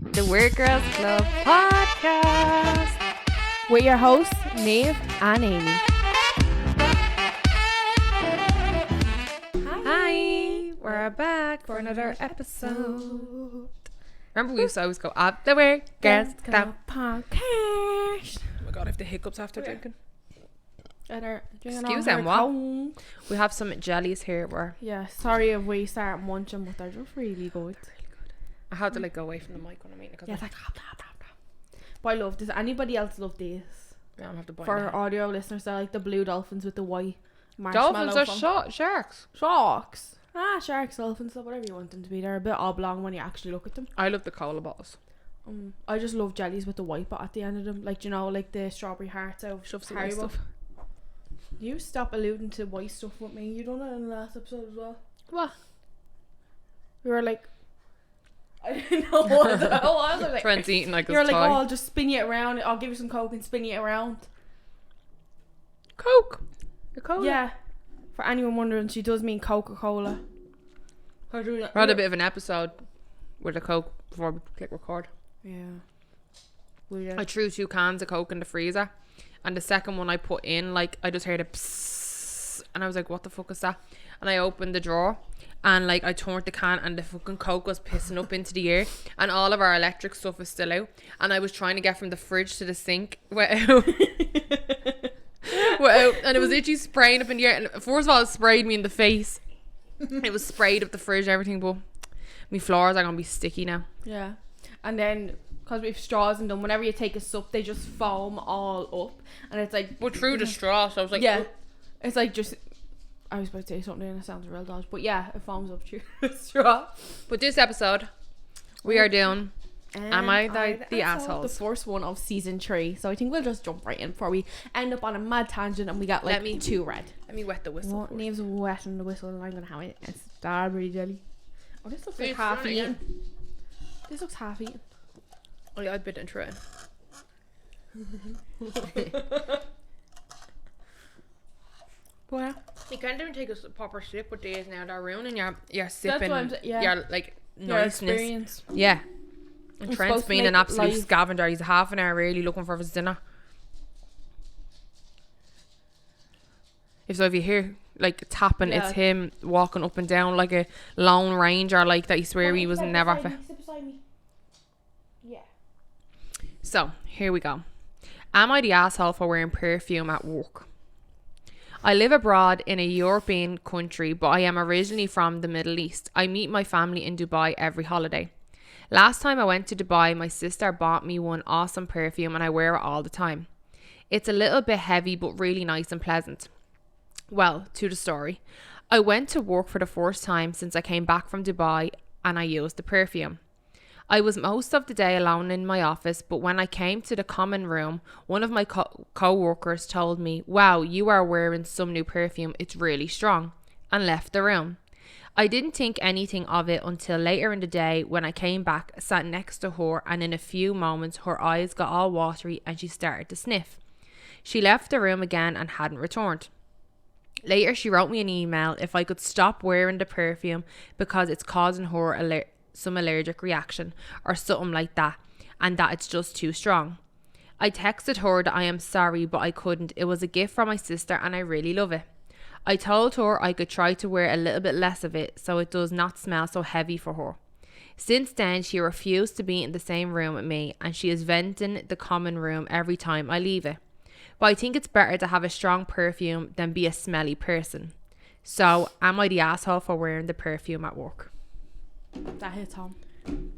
the Weird Girls Club podcast with your hosts, Maeve and Amy. Hi, we're back for another episode. Remember we used to always go at the Weird Girls Club podcast. Oh my god, I have the hiccups after drinking. Excuse them, what? We have some jellies here where yeah, sorry if we start munching, but they're just really good. I had to like go away from the mic when I'm eating. Yeah, it's like but I love this. Anybody else love these? Yeah, I don't have to buy For them. audio listeners, they're like the blue dolphins with the white marshmallow. Dolphins are sharks. Sharks. Sharks, dolphins, whatever you want them to be. They're a bit oblong when you actually look at them. I love the cola bottles. I just love jellies with the white bit at the end of them, like, you know, like the strawberry hearts out of Shove some white stuff. You stop alluding to white stuff with me. You done it in the last episode as well. What? We were like, I didn't know what it was. Like, Trent's eating like you're his like, toy. oh, I'll just spin you around. I'll give you some Coke and spin you around. Coke. The cola. Yeah. For anyone wondering, she does mean Coca-Cola. We had a bit of an episode with a Coke before we click record. Yeah. Weird. I threw 2 cans of Coke in the freezer, and the second one I put in, like, I just heard a psss, and I was like, what the fuck is that? And I opened the drawer, and like I turned the can, and the fucking Coke was pissing up into the air, and all of our electric stuff is still out, and I was trying to get from the fridge to the sink without and it was literally spraying up in the air, and first of all it sprayed me in the face. It was sprayed up the fridge, everything, but my floors are gonna be sticky now. Yeah. And then, because we have straws in them, whenever you take a sup, they just foam all up. And it's like... But through the straw, so I was like... Yeah. It's like just... I was about to say something and it sounds real dodge. But yeah, it foams up through the straw. But this episode, we are doing... Am I the asshole? The first one of season 3. So I think we'll just jump right in before we end up on a mad tangent and we got like 2 red. Let me wet the whistle. What name's wetting the whistle and I'm going to have it. It's strawberry jelly. Oh, this looks like half eaten. This looks half eaten. Oh yeah, I bit into it. Well, you can't even take a proper sip with these now. They're ruining your sipping. Yeah. Your like your niceness. experience. Yeah. And I'm Trent's supposed to being make an it absolute live. scavenger. He's half an hour really looking for his dinner. If you hear like tapping, Yeah. it's him walking up and down like a lone ranger, like that. You swear he was never. Sit beside me. Yeah. So, here we go. Am I the asshole for wearing perfume at work? I live abroad in a European country, but I am originally from the Middle East. I meet my family in Dubai every holiday. Last time I went to Dubai, my sister bought me one awesome perfume and I wear it all the time. It's a little bit heavy, but really nice and pleasant. Well, to the story. I went to work for the first time since I came back from Dubai and I used the perfume. I was most of the day alone in my office, but when I came to the common room, one of my co-workers told me, wow, you are wearing some new perfume, it's really strong, and left the room. I didn't think anything of it until later in the day when I came back, sat next to her, and in a few moments her eyes got all watery and she started to sniff. She left the room again and hadn't returned. Later she wrote me an email if I could stop wearing the perfume because it's causing her some allergic reaction or something like that, and that it's just too strong. I texted her that I am sorry, but I couldn't. It was a gift from my sister and I really love it. I told her I could try to wear a little bit less of it so it does not smell so heavy for her. Since then, she refused to be in the same room with me and she is venting the common room every time I leave it. But I think it's better to have a strong perfume than be a smelly person. So, am I the asshole for wearing the perfume at work? That hits home.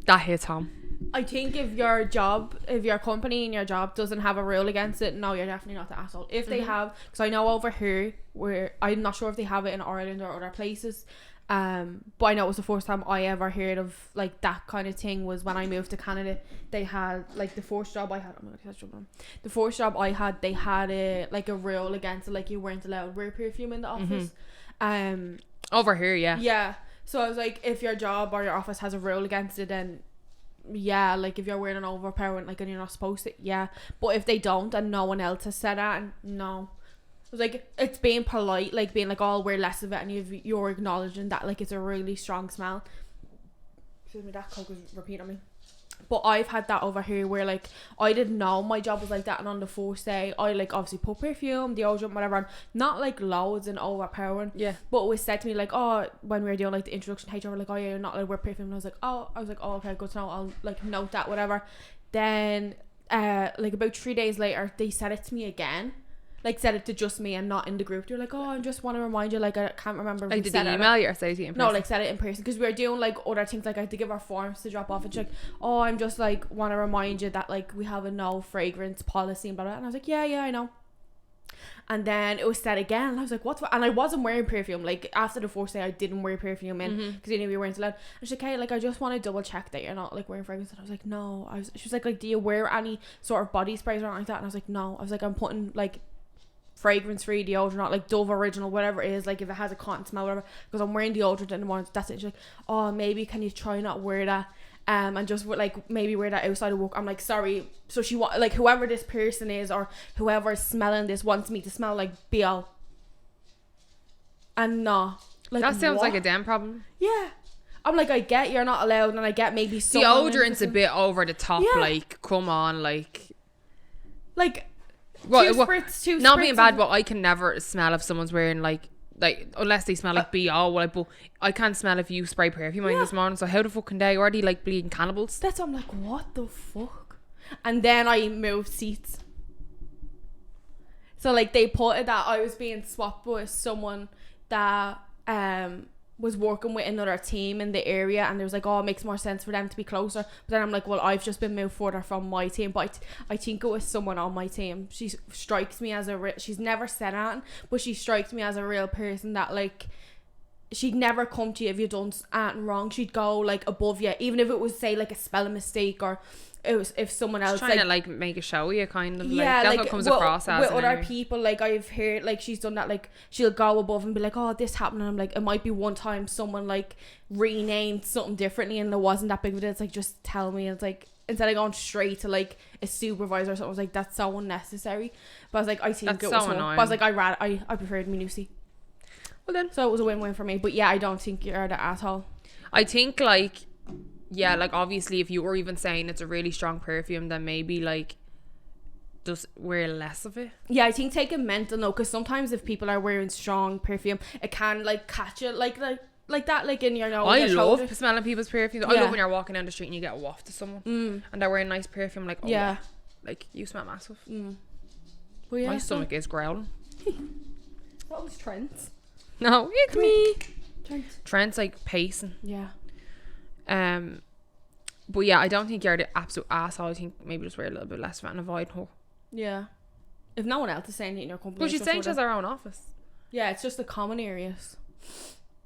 That hits home. I think if your company and your job doesn't have a rule against it, no, you're definitely not the asshole. If they have, because I know over here, where I'm not sure if they have it in Ireland or other places, but I know it was the first time I ever heard of like that kind of thing was when I moved to Canada. They had like the first job I had. Oh my god, that's jumping on. The first job I had, they had a rule against it, like you weren't allowed to wear perfume in the office. Over here, yeah. Yeah. So I was like, if your job or your office has a rule against it, then yeah, like if you're wearing an overpowering, like, and you're not supposed to, yeah. But if they don't and no one else has said that, and no. It was like, it's being polite, like being like, oh, I'll wear less of it, and you're acknowledging that like it's a really strong smell. Excuse me, that Coke is repeating on me. But I've had that over here where like I didn't know my job was like that, and on the first day I like obviously put perfume, deodorant, whatever, and not like loads and overpowering. Yeah. But it was said to me like, oh, when we were doing like the introduction HR were like, oh yeah, you're not allowed to wear perfume, and I was like, oh okay, good to know, I'll like note that, whatever. Then like about 3 days later they said it to me again. Like said it to just me and not in the group. They're like, oh, I just want to remind you, like I can't remember if Like we did said they it email you or say it to you in person? no, like said it in person, because we were doing like other things, like I had to give our forms to drop off, and she's like, oh, I'm just like want to remind you that like we have a no fragrance policy and blah blah, and I was like, yeah I know. And then it was said again, and I was like, what? And I wasn't wearing perfume. Like after the first day I didn't wear perfume in, because I knew we weren't allowed. And she's like, hey, like I just want to double check that you're not like wearing fragrance. And I was like, no. She was like do you wear any sort of body sprays or anything like that? And I was like, no. I was like, I'm putting like fragrance free deodorant, like Dove Original, whatever it is, like if it has a cotton smell, whatever, because I'm wearing deodorant in the morning. That's it. She's like, oh, maybe can you try not wear that and just like maybe wear that outside of work. I'm like, sorry. So she like whoever this person is or whoever is smelling this wants me to smell like BL, and no, like that sounds what? like a damn problem. Yeah, I'm like, I get you're not allowed, and I get maybe Deodorant's a bit over the top. Yeah. Like come on, like two well, spritz not being bad, but I can never smell if someone's wearing like unless they smell like BO. Like, but I can't smell if you spray perfume on this morning. So how the fuck can they already like bleeding cannibals? That's I'm like, what the fuck? And then I moved seats. So like they put it that I was being swapped with someone that was working with another team in the area, and there was like, oh, it makes more sense for them to be closer. But then I'm like, well, I've just been moved further from my team. But I think it was someone on my team. She strikes me as she's never said anything, but she strikes me as a real person that like she'd never come to you if you done anything wrong. She'd go like above you, even if it was say like a spelling mistake, or it was if someone else trying to like make a show you kind of, yeah, like that's like what comes across as with other anyway. people. Like I've heard like she's done that, like she'll go above and be like, oh, this happened, and I'm like, it might be one time someone like renamed something differently and it wasn't that big of a deal. It's like, just tell me. And it's like, instead of going straight to like a supervisor or something, I was like, that's so unnecessary. But I was like, I think that's it so was annoying. But I was like, I preferred Minusi. Well then, so it was a win-win for me. But yeah, I don't think you're the asshole. I think like, yeah, like obviously if you were even saying it's a really strong perfume, then maybe like just wear less of it. Yeah, I think take a mental note, because sometimes if people are wearing strong perfume, it can like catch it like that, like in your nose. I love smelling people's perfumes. I Yeah. love when you're walking down the street and you get a waft to someone and they're wearing nice perfume, like, oh yeah, like you smell massive. But yeah, My stomach is growling. What was Trent's? No, it's me. Trent. Trent's like pacing. Yeah. But yeah, I don't think you're the absolute asshole. I think maybe just wear a little bit less of it and avoid her. Yeah. If no one else is saying it in your company. But she's saying she has her own office. Yeah, it's just the common areas.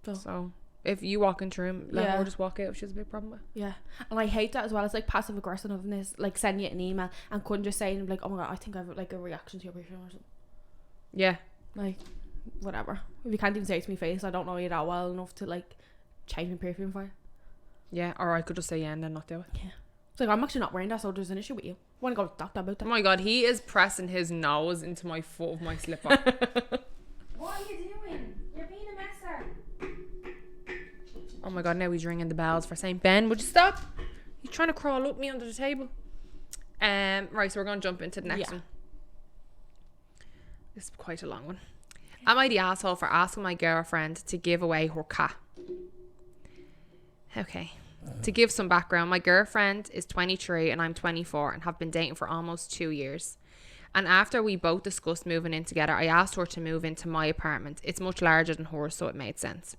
So if you walk into a room, let her just walk out if she has a big problem with. Yeah. And I hate that as well. It's like passive aggressiveness, like sending you an email and couldn't just say like, oh my god, I think I've like a reaction to your perfume or something. Yeah. Like, whatever. If you can't even say it to my face, I don't know you that well enough to like change my perfume for you. Yeah, or I could just say yeah and then not do it. Yeah. It's like, I'm actually not wearing that, so there's an issue with you. I want to go to the doctor about that. Oh my god, he is pressing his nose into my foot of my slipper. What are you doing? You're being a messer. Oh my god, now he's ringing the bells for St. Ben. Would you stop? He's trying to crawl up me under the table. Right, so we're going to jump into the next one. This is quite a long one. Am I the asshole for asking my girlfriend to give away her cat? Okay. To give some background, my girlfriend is 23 and I'm 24 and have been dating for almost 2 years. And after we both discussed moving in together, I asked her to move into my apartment. It's much larger than hers, so it made sense.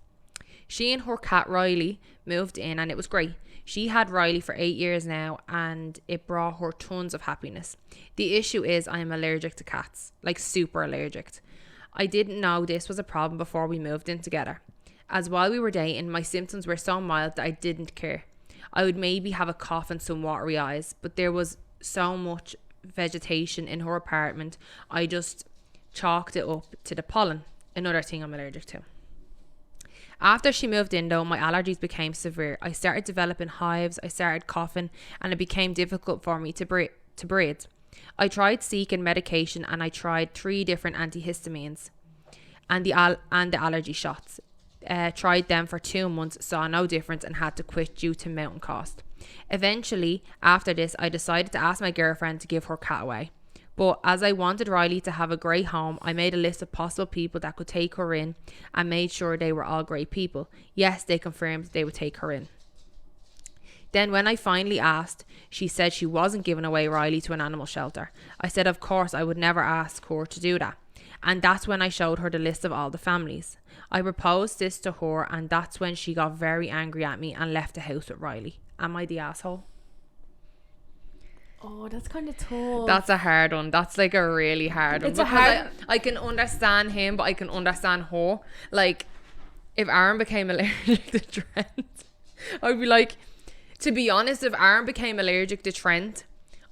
She and her cat Riley moved in and it was great. She had Riley for 8 years now and it brought her tons of happiness. The issue is I am allergic to cats, like super allergic. I didn't know this was a problem before we moved in together, as while we were dating, my symptoms were so mild that I didn't care. I would maybe have a cough and some watery eyes, but there was so much vegetation in her apartment, I just chalked it up to the pollen, another thing I'm allergic to. After she moved in though, my allergies became severe. I started developing hives, I started coughing, and it became difficult for me to breathe. I tried seeking medication and I tried 3 different antihistamines and the allergy shots. Tried them for 2 months, saw no difference and had to quit due to mountain cost. Eventually, after this, I decided to ask my girlfriend to give her cat away. But as I wanted Riley to have a great home, I made a list of possible people that could take her in and made sure they were all great people. Yes, they confirmed they would take her in. Then when I finally asked, she said she wasn't giving away Riley to an animal shelter. I said of course I would never ask her to do that. And that's when I showed her the list of all the families. I proposed this to her, and that's when she got very angry at me and left the house with Riley. Am I the asshole? Oh, that's kind of tough. That's a hard one. That's like a really hard one. It's a hard... I can understand him, but I can understand her. Like, if Aaron became allergic to Trent, I'd be like... To be honest, if Aaron became allergic to Trent,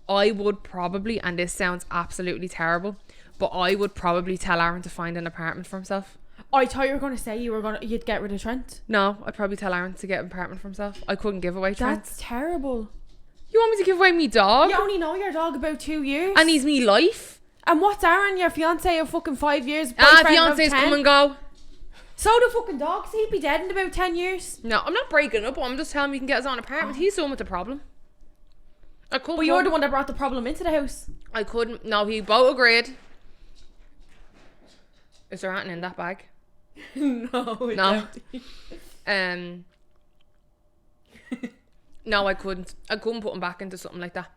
I would probably, and this sounds absolutely terrible, but I would probably tell Aaron to find an apartment for himself. I thought you were going to say you'd get rid of Trent. No, I'd probably tell Aaron to get an apartment for himself. I couldn't give away Trent. That's terrible. You want me to give away me dog? You only know your dog about 2 years. And he's me life. And what's Aaron, your fiance of fucking 5 years? Fiancés come and go. So the fucking dog, so he'd be dead in about 10 years. No, I'm not breaking up. I'm just telling him he can get his own apartment. He's the one with the problem. But you're the one that brought the problem into the house. I couldn't. No, he both agreed. Is there anything in that bag? No. No, I couldn't. I couldn't put him back into something like that.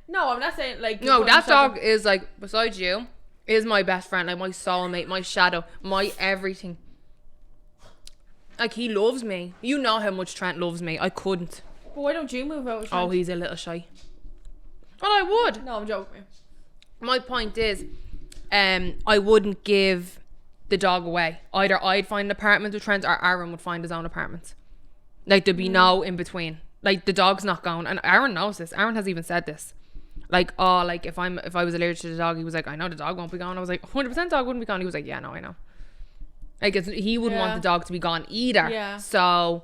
No, I'm not saying like... No, that dog is like, besides you, is my best friend, like my soulmate, my shadow, my everything. Like, he loves me. You know how much Trent loves me. I couldn't. But why don't you move out? Oh, he's a little shy. Well, I would. No, I'm joking. My point is, I wouldn't give the dog away. Either I'd find an apartment with Trent, or Aaron would find his own apartment. Like, there'd be no in between. Like, the dog's not going. And Aaron knows this. Aaron has even said this. Like, oh, like, if I was allergic to the dog, he was like, I know the dog won't be gone. I was like, 100% dog wouldn't be gone. He was like, yeah, no, I know. Like, he wouldn't want the dog to be gone either. Yeah. So,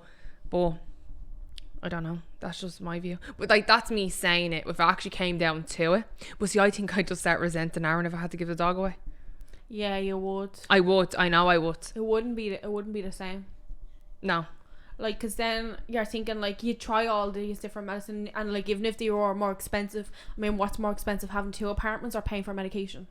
but I don't know. That's just my view. But like, that's me saying it. If it actually came down to it. But see, I think I'd just start resenting Aaron if I had to give the dog away. Yeah, you would. I would. I know I would. It wouldn't be the same. No. Like, because then you're thinking, like, you try all these different medicine, and like, even if they were more expensive, I mean, what's more expensive, having 2 apartments or paying for medication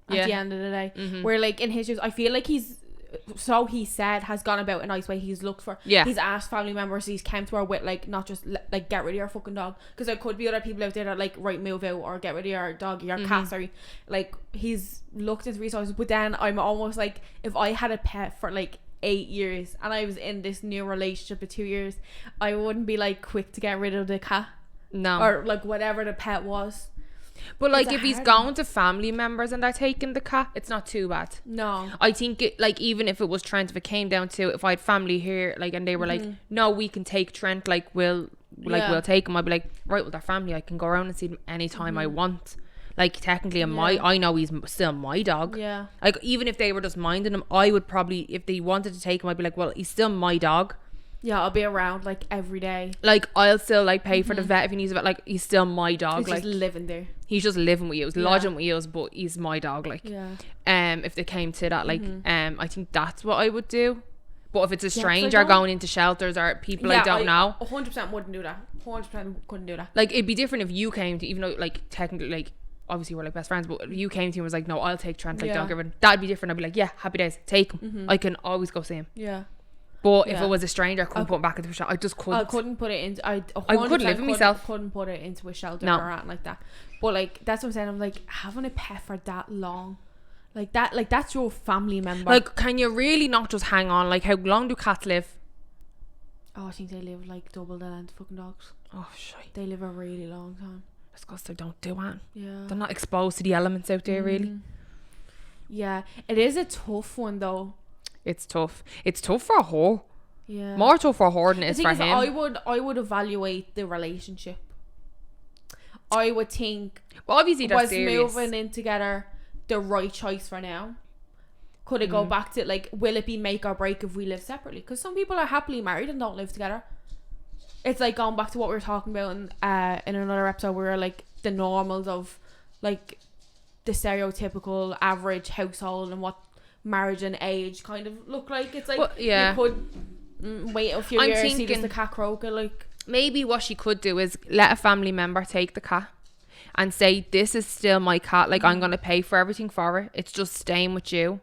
at the end of the day? Where, like, in his, I feel like he said, has gone about a nice way. He's looked for, he's asked family members, he's came to her with, like, not just like, get rid of your fucking dog, because there could be other people out there that, like, right, move out, or get rid of your dog, your cat, sorry. Like, he's looked into resources. But then I'm almost like, if I had a pet for like 8 years and I was in this new relationship for 2 years, I wouldn't be like quick to get rid of the cat. No. Or like whatever the pet was. But like, if he's going to family members and they're taking the cat, it's not too bad. No. I think it, like, even if it was Trent, if it came down to, if I had family here, like, and they were like, no, we can take Trent, like, we'll take him, I'd be like, right, well, they're family, I can go around and see them anytime I want. Like, technically, I know he's still my dog. Yeah. Like, even if they were just minding him, I would probably, if they wanted to take him, I'd be like, well, he's still my dog. Yeah, I'll be around, like, every day. Like, I'll still, like, pay for the vet if he needs a vet. Like, he's still my dog. He's like, just living there. He's just living with you. He's lodging with you, but he's my dog. Like, if they came to that, like, I think that's what I would do. But if it's a stranger going into shelters or people I don't know, 100% wouldn't do that. 100% couldn't do that. Like, it'd be different if you came to, even though, like, technically, like, obviously we're like best friends, but if you came to him and was like, no, I'll take Trent, like, don't give him. That'd be different. I'd be like, yeah, happy days, take him. I can always go see him. Yeah. But if it was a stranger, I couldn't put him back into a shelter. I just couldn't. I couldn't put it into. I couldn't live with myself. Couldn't put it into a shelter or anything like that. But like, that's what I'm saying. I'm like, having a pet for that long, like that's your family member. Like, can you really not just hang on? Like, how long do cats live? Oh, I think they live like double the length of fucking dogs. Oh shit. They live a really long time. It's because they don't do it. Yeah. They're not exposed to the elements out there, really. Yeah, it is a tough one though. It's tough. It's tough for her. Yeah. More tough for her than it is for him. I would evaluate the relationship. I would think, but obviously they're was serious. moving in together the right choice for now? Could it go back to, like, will it be make or break if we live separately? Because some people are happily married and don't live together. It's like going back to what we were talking about in another episode, where like the normals of like the stereotypical average household and what marriage and age kind of look like. It's like, you could wait a few I'm years, see thinking- does the cat croak it, like. Maybe what she could do is let a family member take the cat and say, this is still my cat, like I'm gonna pay for everything for it, it's just staying with you.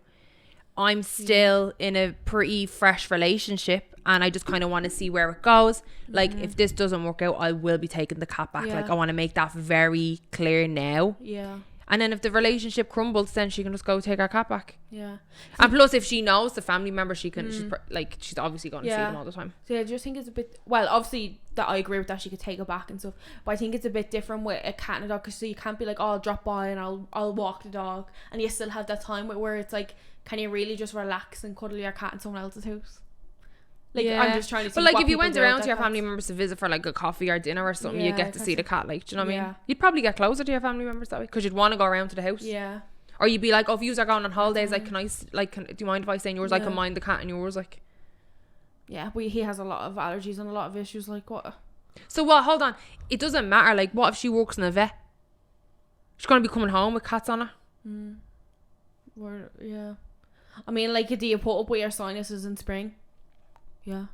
I'm still in a pretty fresh relationship and I just kind of want to see where it goes. Like if this doesn't work out, I will be taking the cat back. Like I want to make that very clear now. Yeah. And then if the relationship crumbles, then she can just go take her cat back. Yeah. And plus, if she knows the family member, she can. She's obviously going to see them all the time. So I just think it's a bit. Well, obviously that I agree with that, she could take it back and stuff. But I think it's a bit different with a cat and a dog, because so you can't be like, oh, I'll drop by and I'll walk the dog, and you still have that time where it's like, can you really just relax and cuddle your cat in someone else's house? Like I'm just trying to see. But like what if you people went do with around to their your family cats. members to visit for like a coffee or dinner or something, you get to see the cat. Like, do you know what I mean? You'd probably get closer to your family members that way because you'd want to go around to the house. Yeah. Or you'd be like, oh, if you are going on holidays, like, do you mind if I stay in yours? I can mind the cat in yours, like. Yeah, but he has a lot of allergies and a lot of issues. Like what? So what? Hold on. It doesn't matter. Like, what if she works in a vet? She's gonna be coming home with cats on her. Yeah. I mean, like, do you put up with your sinuses in spring? Yeah.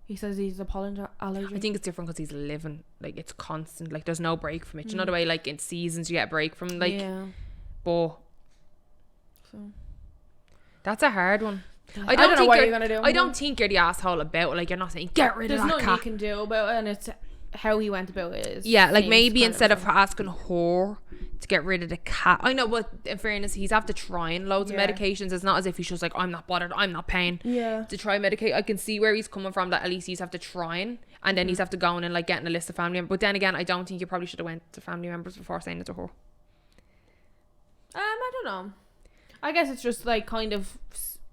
He says he's a pollen allergy. I think it's different because he's living, like, it's constant. Like, there's no break from it. You know the way, like, in seasons you get a break from, like. Yeah. But. So. That's a hard one. I don't know what you're gonna do. I don't think you're the asshole about it. Like, you're not saying get rid of that There's cat. nothing you can do about it, and it's how he went about it. Yeah, like maybe instead of asking her to get rid of the cat. I know, but in fairness, he's after trying loads of medications. It's not as if he's just like, I'm not bothered, I'm not paying to try medicate. I can see where he's coming from, that at least he's after trying, and then he's after going and like getting a list of family members. But then again, I don't think you probably should have went to family members before saying it to her. I don't know. I guess it's just like kind of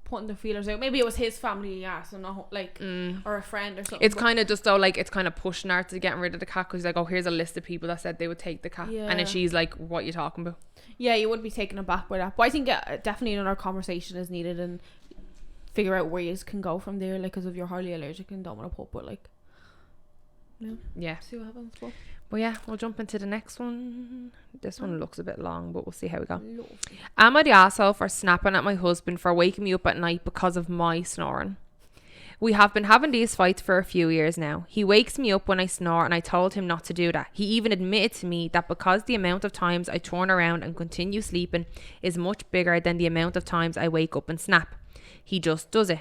putting the feelers out. Maybe it was his family he asked, and not like or a friend or something. It's kind of just though, like, it's kind of pushing her to getting rid of the cat because he's like, oh, here's a list of people that said they would take the cat, and then she's like, what are you talking about? Yeah, you would be taken aback by that. But I think definitely another conversation is needed and figure out where you can go from there. Like, because if you're highly allergic and don't want to put, but like, yeah, see what happens. Well, yeah, we'll jump into the next one. This one looks a bit long, but we'll see how we go. Lovely. Am I the asshole for snapping at my husband for waking me up at night because of my snoring? We have been having these fights for a few years now. He wakes me up when I snore and I told him not to do that. He even admitted to me that because the amount of times I turn around and continue sleeping is much bigger than the amount of times I wake up and snap. He just does it.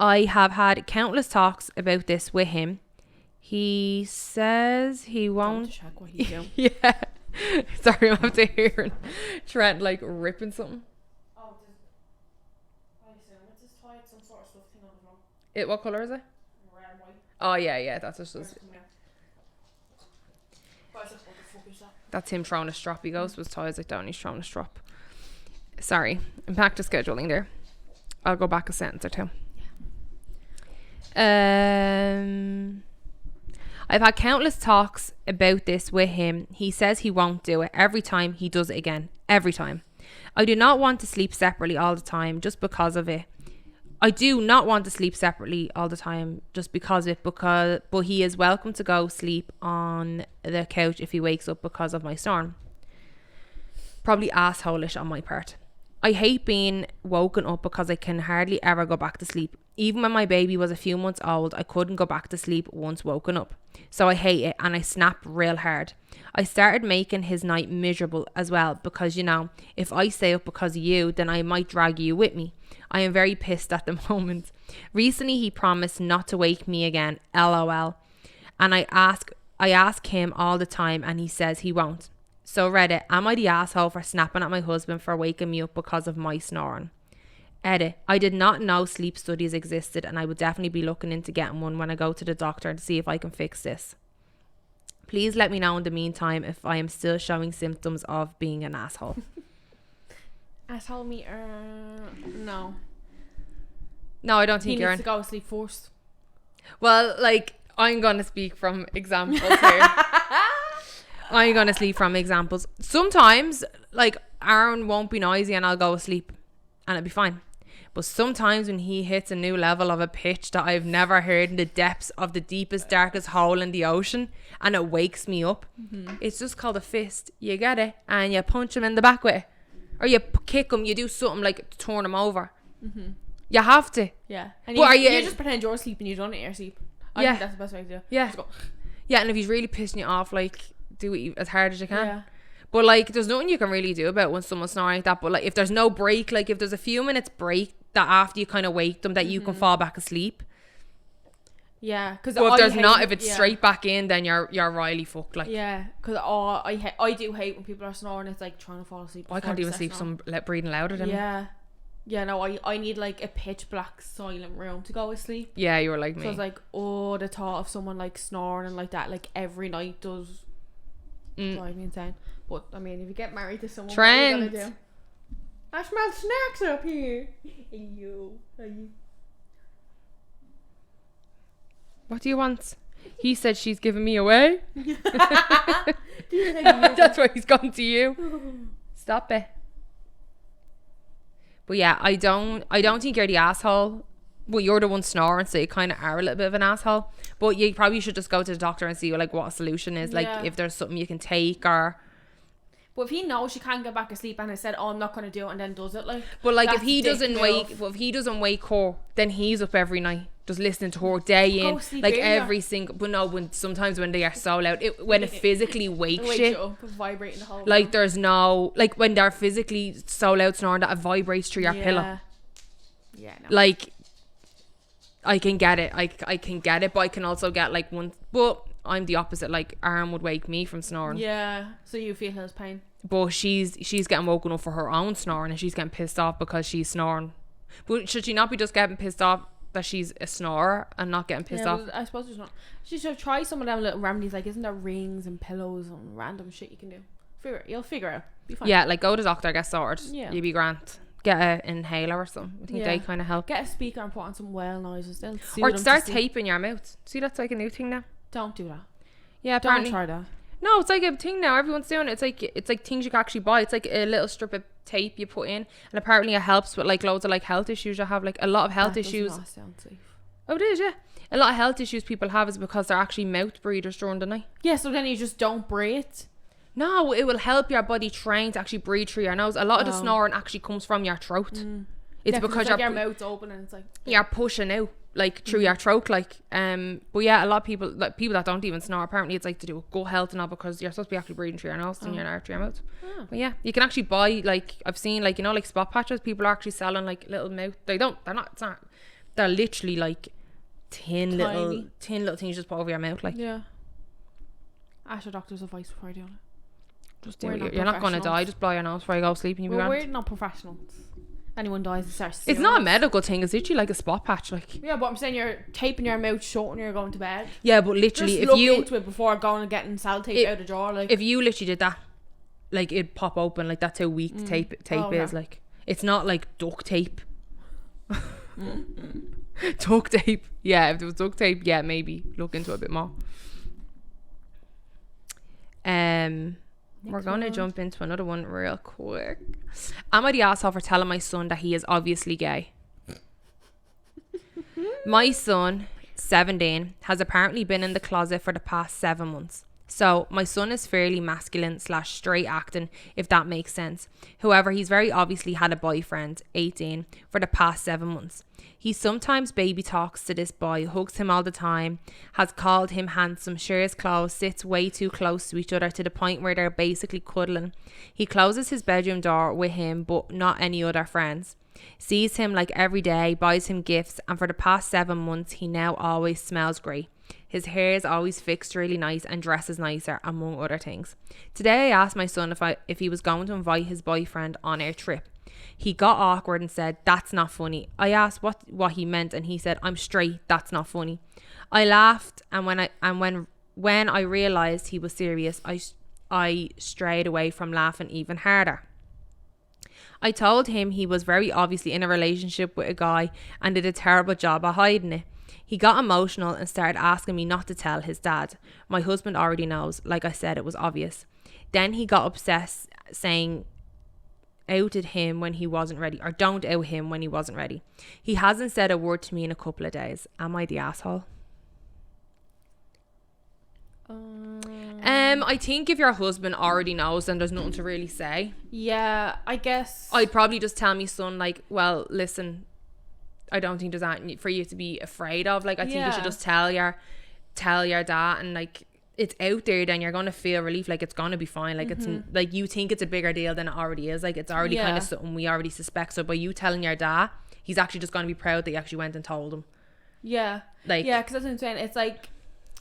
I have had countless talks about this with him. He says he won't. Check what he's doing. Yeah. Sorry, I'm after hearing Trent like ripping something. Oh, I assume it's just tied some sort of stuff thing on the floor. What colour is it? Red and white. Oh yeah, that's just that's him throwing a strop. He goes to his toys like that and he's throwing a strop. Sorry, I'm back to scheduling there. I'll go back a sentence or two. I've had countless talks about this with him. He says he won't do it. Every time he does it again. Every time. I do not want to sleep separately all the time just because of it. I do not want to sleep separately all the time just because of it, but he is welcome to go sleep on the couch if he wakes up because of my snoring. Probably asshole-ish on my part. I hate being woken up because I can hardly ever go back to sleep. Even when my baby was a few months old, I couldn't go back to sleep once woken up. So I hate it and I snap real hard. I started making his night miserable as well because, you know, if I stay up because of you, then I might drag you with me. I am very pissed at the moment. Recently, he promised not to wake me again, LOL. And I ask him all the time and he says he won't. So Reddit, am I the asshole for snapping at my husband for waking me up because of my snoring? Edit, I did not know sleep studies existed and I would definitely be looking into getting one when I go to the doctor to see if I can fix this. Please let me know in the meantime if I am still showing symptoms of being an asshole. Asshole me, no. No, I don't think he you're needs to go to sleep first. Well, like, I'm going to speak from examples here. I'm going to sleep from examples. Sometimes, like, Aaron won't be noisy and I'll go to sleep and it'll be fine. But sometimes when he hits a new level of a pitch that I've never heard in the depths of the deepest, darkest hole in the ocean and it wakes me up, it's just called a fist. You get it and you punch him in the back with it. Or you kick him, you do something like to turn him over. You have to. Yeah. And But you are you- just pretend you're sleeping, you don't air sleep. I Yeah. think that's the best way to do it. Yeah. Just go. Yeah, and if he's really pissing you off, like, do it as hard as you can. Yeah. But, like, there's nothing you can really do about when someone's snoring like that. But, like, if there's no break, like, if there's a few minutes break that after you kind of wake them that you can fall back asleep. Yeah. Because But if there's not, if it's straight back in, then you're really fucked. Like, Yeah. Because I do hate when people are snoring. It's like trying to fall asleep. I can't before even they sleep start some breathing louder than me. Yeah. Yeah, no, I need like a pitch black silent room to go to sleep. Yeah, you were like So me. it's like, oh, the thought of someone like snoring and like that, like every night does drive me insane. But I mean, if you get married to someone, what are you gonna Trent. do? I smell snacks up here. And you. What do you want? He said she's giving me away. Do you think you- That's why he's gone to you. Stop it. But yeah, I don't think you're the asshole. Well, you're the one snoring, so you kind of are a little bit of an asshole. But you probably should just go to the doctor and see like what a solution is. Like Yeah. if there's something you can take or. But if he knows she can't get back to sleep and has said, oh, I'm not gonna do it, and then does it, like. But like if that's he dick doesn't move. wake, well, if he doesn't wake her, then he's up every night just listening to her day Go in, sleep like earlier. every single. But no, when sometimes when they are so loud, when it physically wakes Wake you. you up, vibrating the whole Like room. there's no, like when they're physically so loud snoring that it vibrates through your pillow. Yeah, no. Like I can get it, I can get it, but I can also get like one. But I'm the opposite. Like Aaron would wake me from snoring, Yeah, so you feel his pain. but she's getting woken up for her own snoring, and she's getting pissed off because she's snoring. But should she not be just getting pissed off that she's a snorer and not getting pissed off? Well, I suppose there's not. She should try some of them little remedies. Like, isn't there rings and pillows and random shit you can do? You'll figure it out. Be fine. Yeah, like go to the doctor, get sorted. Yeah. You'll be grand. Get an inhaler or something. I think Yeah. they kind of help. Get a speaker and put on some well noises. They'll soothe Or them to start sleep. taping your mouth. See, that's like a new thing now. Don't do that. Yeah, Don't apparently. try that. No, it's like a thing now. Everyone's doing it. It's like things you can actually buy. It's like a little strip of tape you put in, and apparently it helps with like loads of like health issues you have. Like a lot of health That does issues. not sound safe. Oh, it is, yeah. A lot of health issues people have is because they're actually mouth breathers during the night. Yeah, so then you just don't breathe. No, it will help your body train to actually breathe through your nose. A lot of the Oh. snoring actually comes from your throat. It's Yeah, because like you're your mouth's open and it's like. you're pushing out like through your throat, like but yeah, a lot of people, like people that don't even snore, apparently it's like to do with gut health and all, because you're supposed to be actually breathing through your nose and you're not through your mouth. But yeah, you can actually buy, like I've seen, like, you know, like spot patches. People are actually selling like little mouth. They're not, it's not, they're literally like tin little things you just put over your mouth, like. Yeah. Ask your doctor's advice before I do it. Just do We're it. not You're not going to professionals. die. Just blow your nose before you go to sleep and you'll be Well, grand. we're not professionals. Anyone dies, it starts. It's not a medical thing. It's literally like a spot patch, like. Yeah, but I'm saying you're taping your mouth shut when you're going to bed. Yeah, but literally, Just if look you into it before going and getting sellotape If- out the drawer. Like, if you literally did that, like it'd pop open. Like that's how weak tape Oh, is. okay. Like it's not like duct tape. Duct tape. Yeah, if there was duct tape, yeah, maybe look into it a bit more. We're gonna jump into another one real quick. Am I the asshole for telling my son that he is obviously gay? My son, 17, has apparently been in the closet for the past 7 months. So my son is fairly masculine / straight acting, if that makes sense. However, he's very obviously had a boyfriend, 18, for the past 7 months. He sometimes baby talks to this boy, hugs him all the time, has called him handsome, shares clothes, sits way too close to each other to the point where they're basically cuddling. He closes his bedroom door with him, but not any other friends. Sees him like every day, buys him gifts, and for the past 7 months he now always smells great. His hair is always fixed really nice and dresses nicer, among other things. Today I asked my son if he was going to invite his boyfriend on our trip. He got awkward and said, "That's not funny." I asked what he meant, and he said, "I'm straight, that's not funny." I laughed, and when I realized he was serious, I strayed away from laughing even harder. I told him he was very obviously in a relationship with a guy and did a terrible job of hiding it. He got emotional and started asking me not to tell his dad. My husband already knows. Like I said, it was obvious. Then he got obsessed, saying outed him when he wasn't ready, or don't out him when he wasn't ready. He hasn't said a word to me in a couple of days. Am I the asshole? I think if your husband already knows, then there's nothing to really say. yeah, I guess. I'd probably just tell me son, like, well, listen, I don't think there's anything for you to be afraid of. Like, I think you should Yeah. just tell your dad, and like, it's out there, then you're gonna feel relief. Like, it's gonna be fine. Like, it's like, you think it's a bigger deal than it already is. Like, it's already kind Yeah. of something we already suspect. So by you telling your dad, he's actually just gonna be proud that you actually went and told him. Yeah. Like, Yeah, because that's what I'm saying. It's like,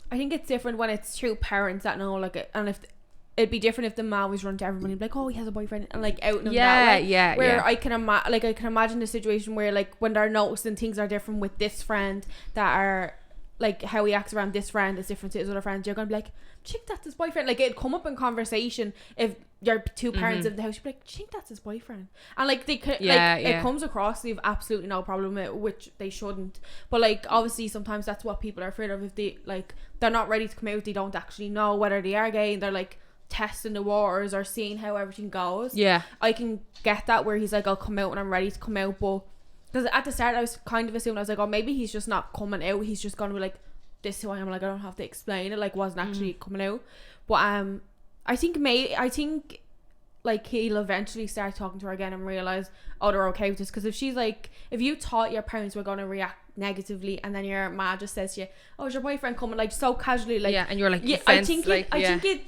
I think it's different when it's two parents that know, like, and if it'd be different if the man was run to everybody, like, oh, he has a boyfriend, and like out them that way. yeah, Where yeah. I can imagine the situation where, like, when they're noticing things are different with this friend, that are like how he acts around this friend is different to his other friends. You're gonna be like, chick, that's his boyfriend. Like, it'd come up in conversation if your two parents in the house. You'd be like, chick, that's his boyfriend. And like, they could, it comes across, they've absolutely no problem with it, which they shouldn't. But like, obviously sometimes that's what people are afraid of. If they, like, they're not ready to come out, they don't actually know whether they are gay, and they're like testing the waters or seeing how everything goes. Yeah. I can get that, where he's like, I'll come out when I'm ready to come out. But because at the start I was kind of assuming, I was like, oh, maybe he's just not coming out, he's just gonna be like, this is who I am, like, I don't have to explain it, like, wasn't actually coming out. But I think like, he'll eventually start talking to her again and realize, oh, they're okay with this. Because if she's like, if you thought your parents were going to react negatively, and then your ma just says to you, oh, is your boyfriend coming, like, so casually, like, yeah, and you're like, yeah, defense, I think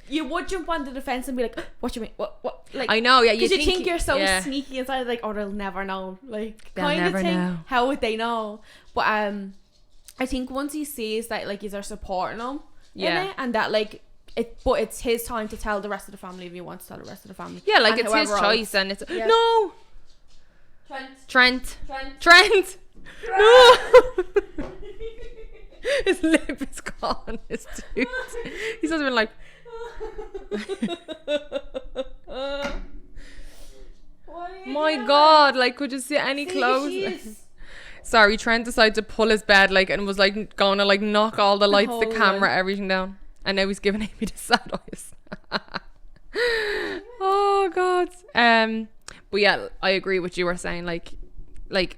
you would jump onto the fence and be like, what you mean, what, like, I know, yeah, because you think you're so yeah. sneaky inside, like, oh, they'll never know, like, They'll kind never of thing. know. How would they know? But I think once he sees that, like, you're supporting him in it, and that, like, but it's his time to tell the rest of the family if he wants to tell the rest of the family. Yeah, like, and it's his choice, and it's no. Trent. No. His lip is gone. His tooth. He's just been like. My God! Like, could you see any clothes? Sorry, Trent decided to pull his bed, like, and was like going to, like, knock all the lights, the camera, everything down, and now he's giving Amy the sad eyes. Oh God. But yeah, I agree with you were saying, like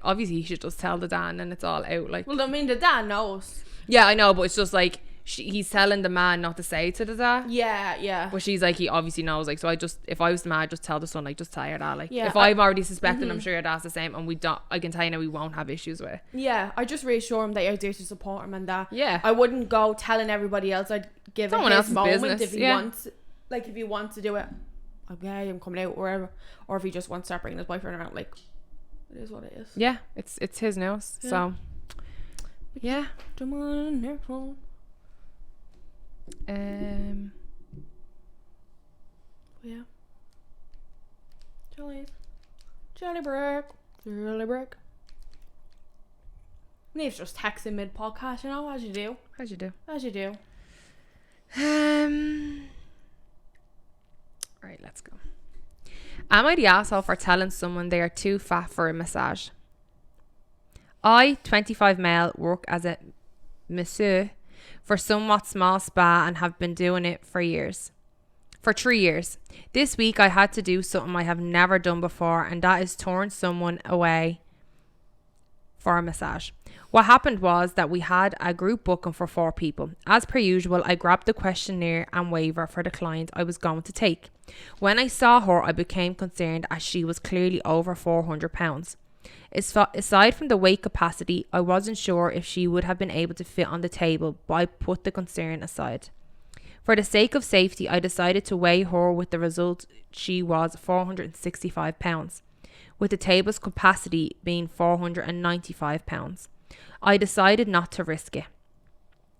obviously he should just tell the dad and it's all out. Like, well, I mean, the dad knows. Yeah, I know, but it's just like he's telling the man not to say to the dad. Yeah. But she's like, he obviously knows. Like, so if I was the man, I'd just tell the son, like, just tell your dad. Like, yeah, if I'm already suspecting, I'm sure your dad's the same, and I can tell you now, we won't have issues with it. Yeah, I just reassure him that you're there to support him, and that. Yeah. I wouldn't go telling everybody else. I'd give Someone it his else's moment business, if he wants. Like, if he wants to do it, okay, I'm coming out, or whatever. Or if he just wants to start bringing his boyfriend around, like, it is what it is. Yeah, it's his nose. Yeah. So, yeah. Yeah. Jelly break. Nave's just texting mid podcast, you know, as you do. Right, let's go. Am I the asshole for telling someone they are too fat for a massage? I, 25 male, work as a masseur for somewhat small spa and have been doing it for 3 years. This week I had to do something I have never done before, and that is turn someone away for a massage. What happened was that we had a group booking for 4 people. As per usual, I grabbed the questionnaire and waiver for the client I was going to take. When I saw her, I became concerned as she was clearly over £400. Aside from the weight capacity, I wasn't sure if she would have been able to fit on the table, but I put the concern aside. For the sake of safety, I decided to weigh her, with the result she was £465, with the table's capacity being £495. I decided not to risk it.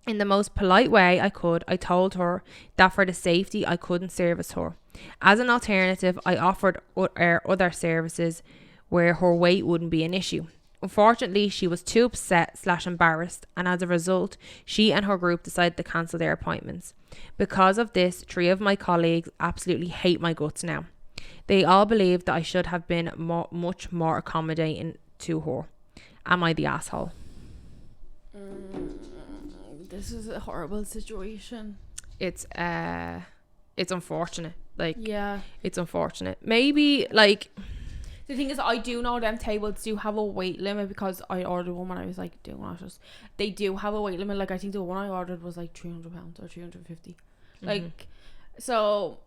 In the most polite way I could, I told her that for the safety I couldn't service her. As an alternative, I offered other services where her weight wouldn't be an issue. Unfortunately, she was too upset/embarrassed, and as a result, she and her group decided to cancel their appointments. Because of this, 3 of my colleagues absolutely hate my guts now. They all believe that I should have been much more accommodating to her. Am I the asshole? This is a horrible situation. It's unfortunate. Like, yeah, it's unfortunate. Maybe, like, the thing is, I do know them tables do have a weight limit, because I ordered one when I was like doing lashes. They do have a weight limit. Like, I think the one I ordered was like £300 or £350. Like, so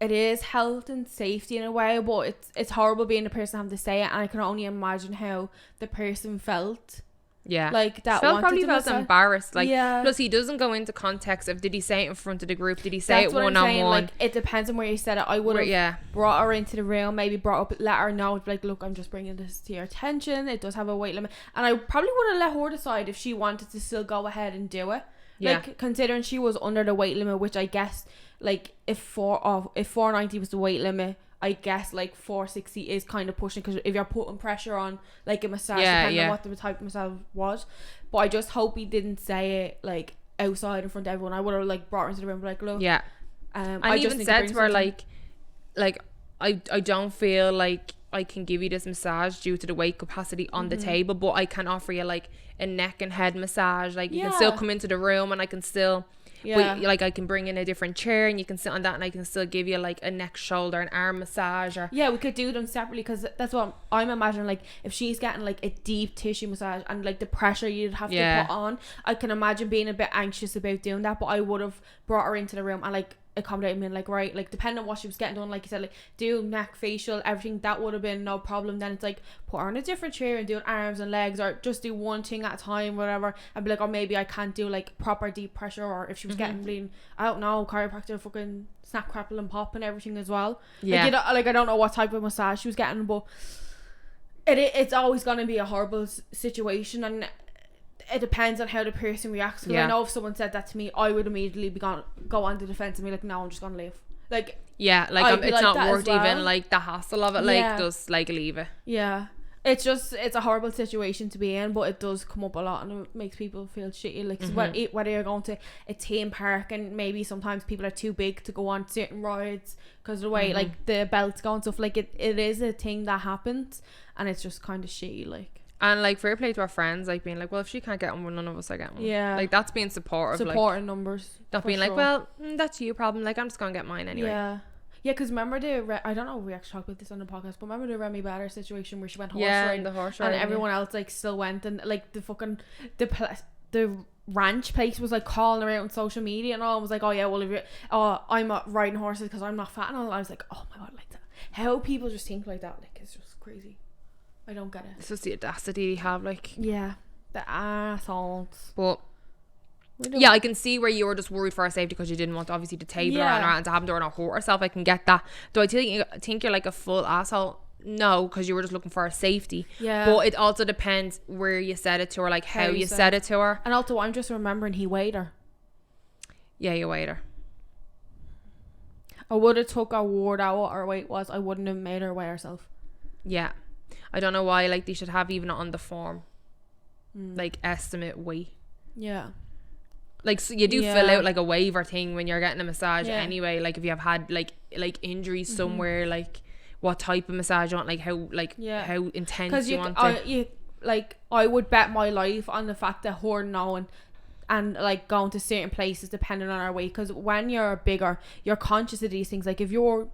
it is health and safety in a way, but it's horrible being the person having to say it, and I can only imagine how the person felt. Yeah. Like that Phil wanted probably to felt massage. embarrassed. Like, Yeah. plus he doesn't go into context of did he say it in front of the group? Did he say That's it what one I'm on saying. one? Like, it depends on where you said it. I would have Yeah. brought her into the room, maybe let her know, like, look, I'm just bringing this to your attention. It does have a weight limit, and I probably would have let her decide if she wanted to still go ahead and do it. Yeah. Like, considering she was under the weight limit, which I guess, like, if 490 was the weight limit, I guess like 460 is kind of pushing, because if you're putting pressure on like a massage, depending on what the type of massage was. But I just hope he didn't say it like outside in front of everyone. I would have like brought her into the room, like, look. Yeah. And I even said to her like I don't feel like I can give you this massage due to the weight capacity on the table, but I can offer you like a neck and head massage. Like, you can still come into the room, and I can still like I can bring in a different chair and you can sit on that, and I can still give you like a neck, shoulder and arm massage. Or we could do them separately, because that's what I'm imagining. Like, if she's getting like a deep tissue massage and like the pressure you'd have to put on, I can imagine being a bit anxious about doing that. But I would have brought her into the room and like accommodated me, and like, right, like depending on what she was getting done, like you said, like do neck, facial, everything, that would have been no problem. Then it's like put her on a different chair and do arms and legs, or just do one thing at a time, whatever, and be like, oh, maybe I can't do like proper deep pressure. Or if she was getting bleeding, I don't know, chiropractor fucking snap, crackle and pop and everything as well. Like, I don't know what type of massage she was getting, but it's always going to be a horrible situation, and it depends on how the person reacts. Because I know if someone said that to me, I would immediately go on the defense and be like, no, I'm just gonna leave. Like, it's like not that worth as well. even like the hassle of it. Like, just like leave it. Yeah, it's a horrible situation to be in, but it does come up a lot, and it makes people feel shitty. Like, whether you're going to a theme park, and maybe sometimes people are too big to go on certain rides because of the way like the belts go and stuff. Like, it is a thing that happens, and it's just kind of shitty. Like. And like, fair play to our friends, like being like, well, if she can't get one, well, none of us are getting one. Yeah, like that's being supportive, supporting numbers, not being like, well, that's your problem, like I'm just gonna get mine anyway. Yeah, because remember I don't know if we actually talked about this on the podcast, but remember the Remy Bader situation where she went horse riding, the horse riding, and everyone else like still went, and like the fucking the ranch place was like calling her out on social media and all, and was like, oh yeah, well, if I'm not riding horses because I'm not fat and all. I was like, oh my god, like that, how people just think like that, like, it's just crazy. I don't get it. It's just the audacity they have, like. Yeah, the assholes. But yeah, I can see where you were just worried for her safety because you didn't want obviously to table her and to have her not hurt herself. I can get that. Do I think you're like a full asshole? No, because you were just looking for her safety. Yeah. But it also depends where you said it to her, like how you said it to her. And also, I'm just remembering he weighed her. Yeah, you weighed her. I would have took her word out what her weight was. I wouldn't have made her weigh herself. Yeah. I don't know why, like, they should have even on the form like estimate weight. Yeah, like, so you do fill out like a waiver thing when you're getting a massage anyway, like if you have had like injuries somewhere, like what type of massage you want, like how intense you want it. Like, I would bet my life on the fact that her knowing and like going to certain places depending on our weight, because when you're bigger you're conscious of these things. Like, if you're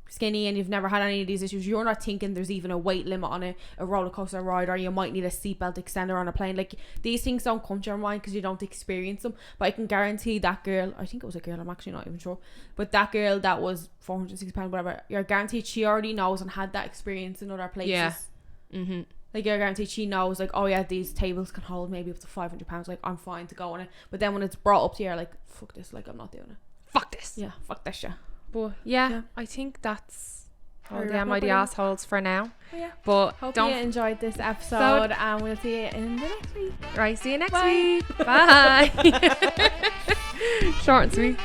skinny and you've never had any of these issues, you're not thinking there's even a weight limit on a roller coaster ride, or you might need a seatbelt extender on a plane. Like, these things don't come to your mind because you don't experience them. But I can guarantee that girl, I think it was a girl, I'm actually not even sure, but that girl that was 460 pounds, whatever, you're guaranteed she already knows and had that experience in other places. Like, you're guaranteed she knows, like, oh yeah, these tables can hold maybe up to 500 pounds, like, I'm fine to go on it. But then when it's brought up to you, like, fuck this, like, I'm not doing it. Fuck this. Yeah, fuck this shit. But yeah, I think that's all the Am I the Assholes for now. Yeah. But hope you enjoyed this episode, and we'll see you in the next week. Right, see you next week. Bye. Short and sweet.